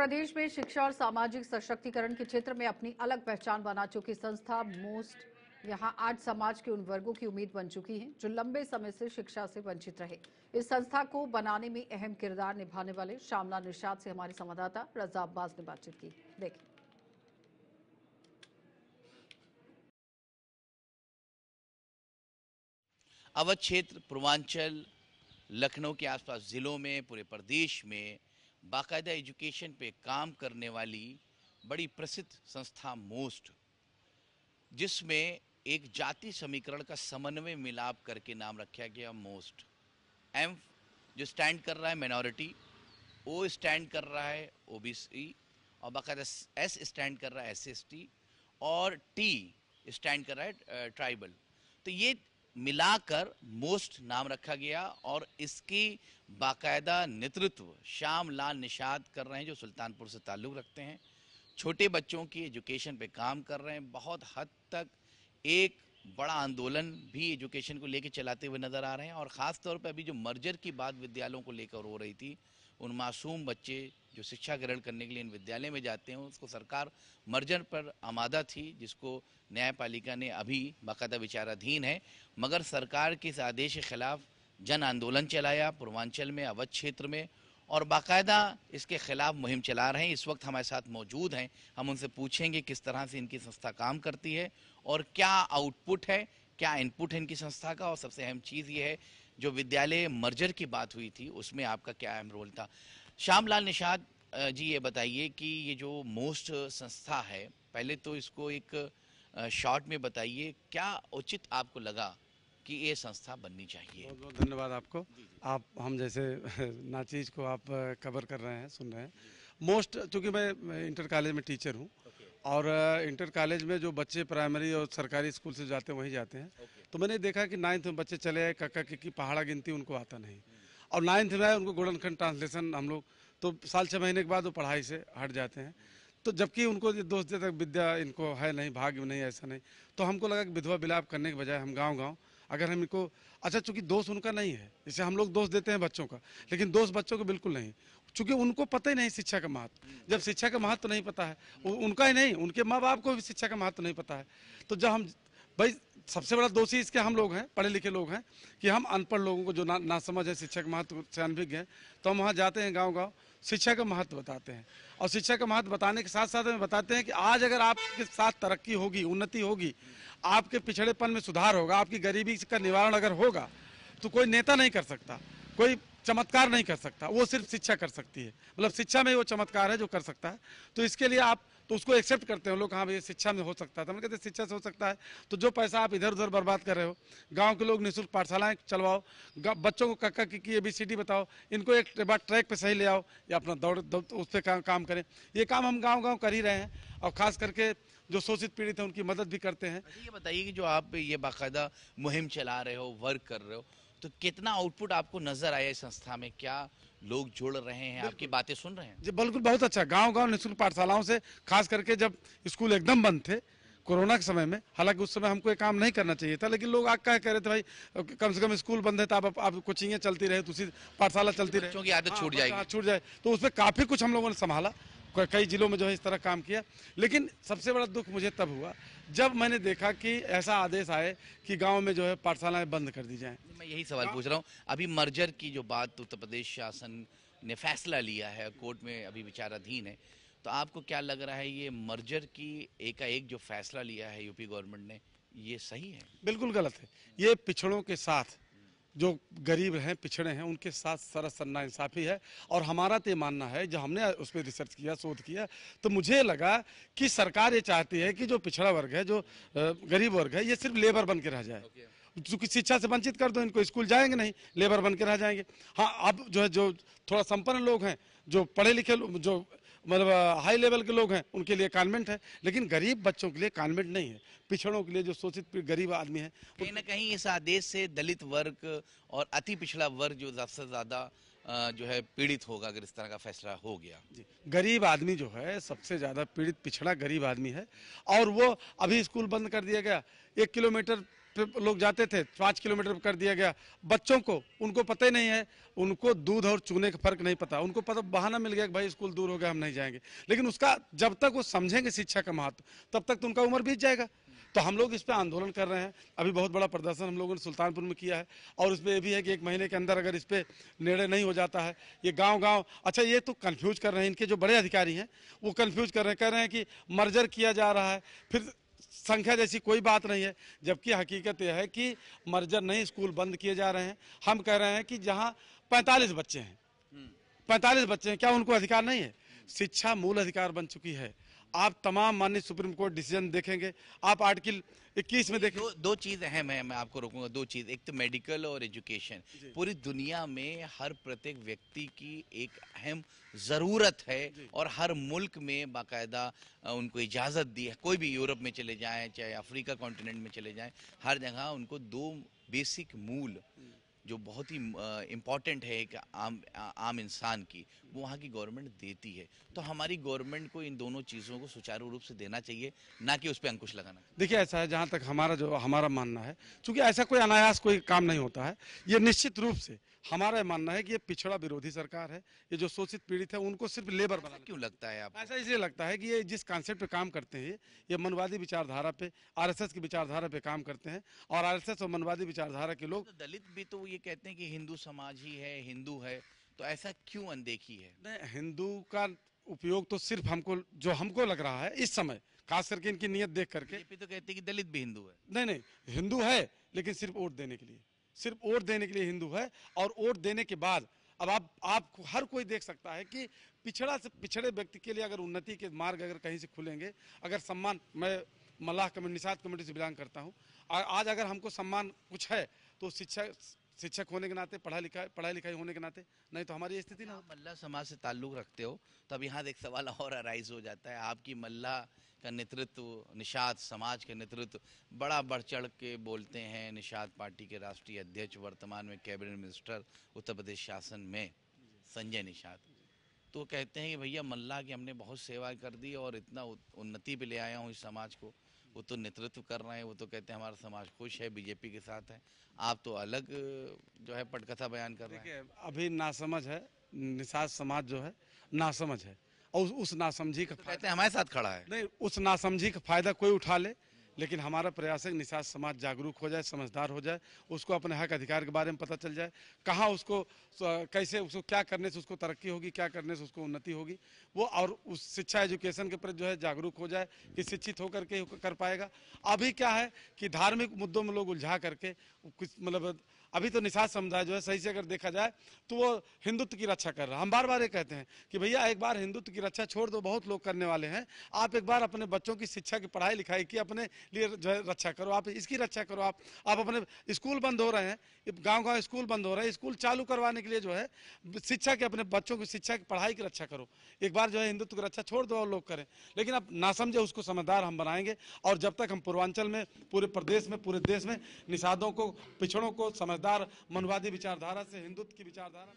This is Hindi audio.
प्रदेश में शिक्षा और सामाजिक सशक्तिकरण के क्षेत्र में अपनी अलग पहचान बना चुकी संस्था मोस्ट यहां आज समाज के उन वर्गों की उम्मीद बन चुकी है जो लंबे समय से शिक्षा से वंचित रहे। इस संस्था को बनाने में अहम किरदार निभाने वाले शामला निषाद से हमारे संवाददाता रजा अब्बास ने बातचीत की। देखिए। अवध क्षेत्र, पूर्वांचल, लखनऊ के आसपास ज़िलों में, पूरे प्रदेश में बाकायदा एजुकेशन पे काम करने वाली बड़ी प्रसिद्ध संस्था मोस्ट, जिसमें एक जाति समीकरण का समन्वय मिलाप करके नाम रखा गया मोस्ट। एम जो स्टैंड कर रहा है माइनॉरिटी, ओ स्टैंड कर रहा है ओबीसी, और बाकायदा एस स्टैंड कर रहा है एसएसटी, और टी स्टैंड कर रहा है ट्राइबल। तो ये मिलाकर मोस्ट नाम रखा गया और इसकी बाकायदा नेतृत्व श्यामलाल निषाद कर रहे हैं, जो सुल्तानपुर से ताल्लुक़ रखते हैं। छोटे बच्चों की एजुकेशन पे काम कर रहे हैं। बहुत हद तक एक बड़ा आंदोलन भी एजुकेशन को लेकर चलाते हुए नज़र आ रहे हैं। और ख़ास तौर पे अभी जो मर्जर की बात विद्यालयों को लेकर हो रही थी, उन मासूम बच्चे जो शिक्षा ग्रहण करने के लिए इन विद्यालय में जाते हैं, उसको सरकार मर्जर पर आमादा थी, जिसको न्यायपालिका ने अभी बाकायदा विचाराधीन है। मगर सरकार के इस आदेश के खिलाफ जन आंदोलन चलाया पूर्वांचल में, अवध क्षेत्र में, और बाकायदा इसके खिलाफ मुहिम चला रहे हैं। इस वक्त हमारे साथ मौजूद हैं, हम उनसे पूछेंगे किस तरह से इनकी संस्था काम करती है और क्या आउटपुट है, क्या इनपुट है इनकी संस्था का। और सबसे अहम चीज़ ये है, जो विद्यालय मर्जर की बात हुई थी उसमें आपका क्या अहम रोल था। श्यामलाल निषाद जी, ये बताइए कि ये जो मोस्ट संस्था है, पहले तो इसको एक शॉर्ट में बताइए, क्या उचित आपको लगा कि ये संस्था बननी चाहिए। बहुत बहुत धन्यवाद आपको। आप हम जैसे नाचीज को आप कवर कर रहे हैं, सुन रहे हैं। मोस्ट, चूँकि मैं इंटर कॉलेज में टीचर हूँ और इंटर कॉलेज में जो बच्चे प्राइमरी और सरकारी स्कूल से जाते हैं वहीं जाते हैं। तो मैंने देखा कि 9th में बच्चे चले आए, कक्का किक्की पहाड़ा गिनती उनको आता नहीं, और 9th में आए उनको गुणनखंड ट्रांसलेशन हम लोग तो साल 6 महीने के बाद वो पढ़ाई से हट जाते हैं। तो जबकि उनको ये दोस्त देते विद्या इनको है नहीं, भाग्य नहीं, ऐसा नहीं। तो हमको लगा कि विधवा विलाप करने के बजाय हम गाँव अगर हम इनको, अच्छा चूंकि दोष उनका नहीं है, जैसे हम लोग दोष देते हैं बच्चों का, लेकिन दोष बच्चों को बिल्कुल नहीं, चूंकि उनको पता ही नहीं शिक्षा का महत्व। जब शिक्षा का महत्व नहीं पता है, उनका ही नहीं, उनके माँ बाप को भी शिक्षा का महत्व नहीं पता है। तो जब हम, भाई सबसे बड़ा दोषी इसके हम लोग हैं, पढ़े लिखे लोग हैं, कि हम अनपढ़ लोगों को जो ना समझ है शिक्षा का महत्व से अनभिज्ञ है, तो हम वहाँ जाते हैं गाँव शिक्षा का महत्व बताते हैं। और शिक्षा का महत्व बताने के साथ साथ हमें बताते हैं कि आज अगर आपके साथ तरक्की होगी, उन्नति होगी, आपके पिछड़ेपन में सुधार होगा, आपकी गरीबी का निवारण अगर होगा, तो कोई नेता नहीं कर सकता, कोई चमत्कार नहीं कर सकता, वो सिर्फ शिक्षा कर सकती है। मतलब शिक्षा में वो चमत्कार है जो कर सकता है। तो इसके लिए आप तो उसको एक्सेप्ट करते हो लोग, हाँ भाई शिक्षा में हो सकता है। तो हम कहते हैं शिक्षा से हो सकता है, तो जो पैसा आप इधर उधर बर्बाद कर रहे हो, गांव के लोग निःशुल्क पाठशालाएं चलवाओ, बच्चों को कक्का की ABCD बताओ, इनको एक बार ट्रैक पे सही ले आओ, या अपना दौड़ उस पर काम करें। ये काम हम गाँव कर ही रहे हैं, और ख़ास करके जो शोषित पीड़ित हैं उनकी मदद भी करते हैं। ये बताइए कि जो आप ये बाकायदा मुहिम चला रहे हो, वर्क कर रहे हो, तो कितना आउटपुट आपको नजर आया इस संस्था में? क्या लोग जुड़ रहे हैं, आपकी बातें सुन रहे हैं? जी बिल्कुल, बहुत अच्छा। गांव निःशुल्क पाठशालाओं से, खास करके जब स्कूल एकदम बंद थे कोरोना के समय में, हालांकि उस समय हमको ये काम नहीं करना चाहिए था, लेकिन लोग आग कह रहे थे भाई कम से कम स्कूल बंद है तो आप कोचिंगें चलती रहे, दूसरी पाठशाला चलती रहे, बच्चों की आदत छूट जाएगी, छूट जाए। तो उसमें काफ़ी कुछ हम लोगों ने संभाला, कई जिलों में जो है इस तरह काम किया। लेकिन सबसे बड़ा दुख मुझे तब हुआ जब मैंने देखा कि ऐसा आदेश आए कि गांव में जो है पाठशालाएं बंद कर दी जाएं। मैं यही सवाल पूछ रहा हूँ। अभी मर्जर की जो बात उत्तर प्रदेश शासन ने फैसला लिया है, कोर्ट में अभी विचाराधीन है, तो आपको क्या लग रहा है, ये मर्जर की एकाएक जो फैसला लिया है यूपी गवर्नमेंट ने, ये सही है? बिल्कुल गलत है। ये पिछड़ों के साथ, जो गरीब हैं, पिछड़े हैं, उनके साथ सरसर नाइंसाफ़ी है। और हमारा तो ये मानना है, जब हमने उस पर रिसर्च किया, शोध किया, तो मुझे लगा कि सरकार ये चाहती है कि जो पिछड़ा वर्ग है, जो गरीब वर्ग है, ये सिर्फ लेबर बन के रह जाए। चूँकि शिक्षा से वंचित कर दो इनको, स्कूल जाएंगे नहीं, लेबर बन के रह जाएंगे। हाँ, अब जो है जो थोड़ा संपन्न लोग हैं, जो पढ़े लिखे, जो मतलब हाई लेवल के लोग हैं, उनके लिए कॉन्वेंट है, लेकिन गरीब बच्चों के लिए कॉन्वेंट नहीं है। पिछड़ों के लिए, जो शोषित गरीब आदमी है, कहीं ना कहीं इस आदेश से दलित वर्ग और अति पिछड़ा वर्ग जो सबसे ज़्यादा जो है पीड़ित होगा अगर इस तरह का फैसला हो गया। जी, गरीब आदमी जो है सबसे ज़्यादा पीड़ित, पिछड़ा गरीब आदमी है। और वो अभी स्कूल बंद कर दिया गया, 1 किलोमीटर पे लोग जाते थे 5 किलोमीटर कर दिया गया। बच्चों को उनको पता ही नहीं है, उनको दूध और चूने का फर्क नहीं पता, उनको पता बहाना मिल गया कि भाई स्कूल दूर हो गया हम नहीं जाएंगे। लेकिन उसका जब तक वो समझेंगे शिक्षा का महत्व तब तक तो उनका उम्र बीत जाएगा। तो हम लोग इस पे आंदोलन कर रहे हैं। अभी बहुत बड़ा प्रदर्शन हम लोगों ने सुल्तानपुर में किया है और इसमें ये भी है कि 1 महीने के अंदर अगर इस पे निर्णय नहीं हो जाता है, ये गांव-गांव, अच्छा ये तो कंफ्यूज कर रहे हैं, इनके जो बड़े अधिकारी हैं वो कंफ्यूज कर रहे हैं, कह रहे हैं कि मर्जर किया जा रहा है, फिर संख्या जैसी कोई बात नहीं है, जबकि हकीकत यह है कि मर्जर नहीं, स्कूल बंद किए जा रहे हैं। हम कह रहे हैं कि जहाँ 45 बच्चे हैं, 45 बच्चे हैं, क्या उनको अधिकार नहीं है? शिक्षा मूल अधिकार बन चुकी है। आप तमाम माननीय सुप्रीम कोर्ट डिसीजन देखेंगे, आप आर्टिकल 21 में देखें। दो चीज अहम है, मैं आपको रोकूंगा। 2 चीज, एक तो मेडिकल और एजुकेशन। पूरी दुनिया में हर प्रत्येक व्यक्ति की एक अहम जरूरत है और हर मुल्क में बाकायदा उनको इजाजत दी है। कोई भी यूरोप में चले जाएं, चाहे अफ्रीका कॉन्टिनेंट में चले जाएं, हर जगह उनको 2 बेसिक मूल जो बहुत ही इम्पॉर्टेंट है एक आम इंसान की, वो वहाँ की गवर्नमेंट देती है। तो हमारी गवर्नमेंट को इन दोनों चीज़ों को सुचारू रूप से देना चाहिए, ना कि उस पर अंकुश लगाना। देखिए ऐसा है, जहाँ तक हमारा मानना है, क्योंकि ऐसा कोई अनायास कोई काम नहीं होता है, ये निश्चित रूप से हमारा मानना है कि ये पिछड़ा विरोधी सरकार है। ये जो शोषित पीड़ित है उनको सिर्फ लेबर बना। क्यों लगता है आपको? ऐसा इसलिए लगता है कि ये जिस कॉन्सेप्ट पे काम करते हैं, ये मनवादी विचारधारा पे, आरएसएस की विचारधारा पे काम करते हैं और आरएसएस और मनवादी विचारधारा के लोग। तो दलित भी तो ये कहते हैं कि हिंदू समाज ही है, हिंदू है, तो ऐसा क्यों अनदेखी है? नहीं, हिंदू का उपयोग तो सिर्फ हमको लग रहा है इस समय, खास करके इनकी नीयत देख करके। बीजेपी तो कहती है कि दलित भी हिंदू है। नहीं, हिंदू है लेकिन सिर्फ वोट देने के लिए, सिर्फ वोट देने के लिए हिंदू है। और वोट देने के बाद अब आप हर कोई देख सकता है कि पिछड़ा से पिछड़े व्यक्ति के लिए अगर उन्नति के मार्ग अगर कहीं से खुलेंगे, अगर सम्मान, मैं मल्लाह कम्युनिटी, निषाद कम्युनिटी से बिलोंग करता हूँ, आज अगर हमको सम्मान कुछ है तो शिक्षक होने के नाते, पढ़ाई लिखाई होने के नाते, नहीं तो हमारी स्थिति ना। मल्लाह समाज से ताल्लुक रखते हो, तब यहाँ एक सवाल और अराइज हो जाता है। आपकी मल्लाह का नेतृत्व, निषाद समाज के नेतृत्व बड़ा बढ़ चढ़ के बोलते हैं। निषाद पार्टी के राष्ट्रीय अध्यक्ष, वर्तमान में कैबिनेट मिनिस्टर उत्तर प्रदेश शासन में संजय निषाद, तो कहते हैं कि भैया मल्लाह की हमने बहुत सेवा कर दी और इतना उन्नति पे ले आया हूँ इस समाज को। वो तो नेतृत्व कर रहे हैं, वो तो कहते हैं हमारा समाज खुश है, बीजेपी के साथ है। आप तो अलग जो है पटकथा बयान कर रहे हैं। देखिए अभी नासमझ है, निषाद समाज जो है नासमझ है और उस नासमझी का, तो कहते हैं हमारे साथ खड़ा है। नहीं, उस नासमझी का फायदा कोई उठा ले, लेकिन हमारा प्रयास है कि निषाद समाज जागरूक हो जाए, समझदार हो जाए, उसको अपने हक अधिकार के बारे में पता चल जाए, कहाँ उसको कैसे, उसको क्या करने से उसको तरक्की होगी, क्या करने से उसको उन्नति होगी, वो और उस शिक्षा एजुकेशन के प्रति जो है जागरूक हो जाए कि शिक्षित होकर के कर पाएगा। अभी क्या है कि धार्मिक मुद्दों में लोग उलझा करके कुछ मतलब, अभी तो निषाद समुदाय जो है सही से अगर देखा जाए तो वो हिंदुत्व की रक्षा कर रहा है। हम बार बार ये कहते हैं कि भैया एक बार हिंदुत्व की रक्षा छोड़ दो, बहुत लोग करने वाले हैं, आप एक बार अपने बच्चों की शिक्षा की पढ़ाई लिखाई की अपने लिए जो है रक्षा करो, आप इसकी रक्षा करो। आप अपने स्कूल बंद हो रहे हैं, गांव-गांव स्कूल बंद हो रहे हैं, स्कूल चालू करवाने के लिए जो है शिक्षा के, अपने बच्चों की शिक्षा की पढ़ाई की रक्षा करो। एक बार जो है हिंदुत्व की रक्षा छोड़ दो और लोग करें, लेकिन अब ना समझे उसको समझदार हम बनाएंगे। और जब तक हम पूर्वांचल में, पूरे प्रदेश में, पूरे देश में निषादों को, पिछड़ों को समझदार मनवादी विचारधारा से, हिंदुत्व की विचारधारा